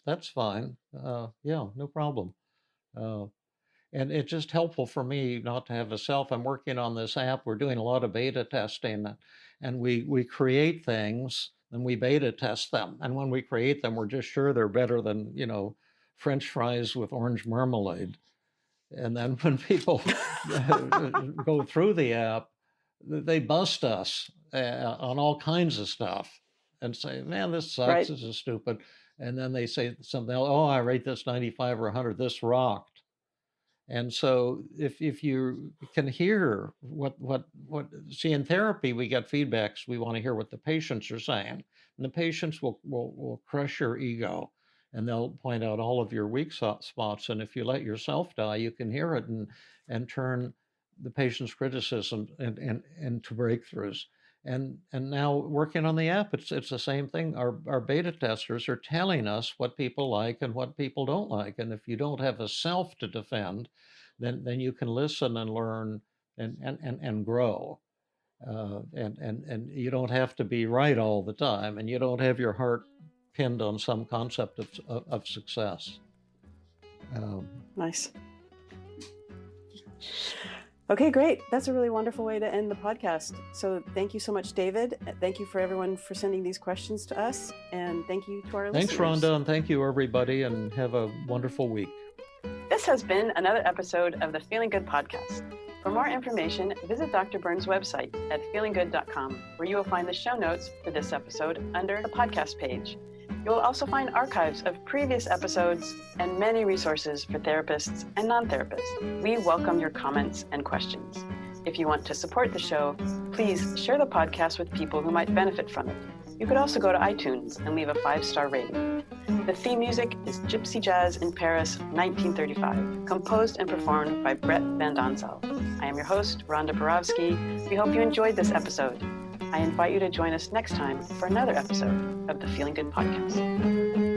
that's fine. Yeah, no problem. And it's just helpful for me not to have a self. I'm working on this app. We're doing a lot of beta testing, and we create things and we beta test them. And when we create them, we're just sure they're better than, French fries with orange marmalade. And then when people go through the app, they bust us on all kinds of stuff and say, man, this sucks. Right. This is stupid. And then they say something else. Oh, I rate this 95 or 100. This rocked. And so if you can hear see, in therapy, we get feedbacks. We want to hear what the patients are saying. And the patients will crush your ego, and they'll point out all of your weak spots. And if you let yourself die, you can hear it and turn the patient's criticism into breakthroughs. And now working on the app, it's the same thing. Our beta testers are telling us what people like and what people don't like. And if you don't have a self to defend, then you can listen and learn and grow. And you don't have to be right all the time, and you don't have your heart pinned on some concept of success. Nice. Okay, great. That's a really wonderful way to end the podcast. So thank you so much, David. Thank you for everyone for sending these questions to us. And thank you to our listeners. Thanks, Rhonda, and thank you, everybody, and have a wonderful week. This has been another episode of the Feeling Good podcast. For more information, visit Dr. Burns' website at feelinggood.com, where you will find the show notes for this episode under the podcast page. You will also find archives of previous episodes and many resources for therapists and non-therapists. We welcome your comments and questions. If you want to support the show, please share the podcast with people who might benefit from it. You could also go to iTunes and leave a 5-star rating. The theme music is Gypsy Jazz in Paris, 1935, composed and performed by Brett Van Donsel. I am your host, Rhonda Borowski. We hope you enjoyed this episode. I invite you to join us next time for another episode of the Feeling Good podcast.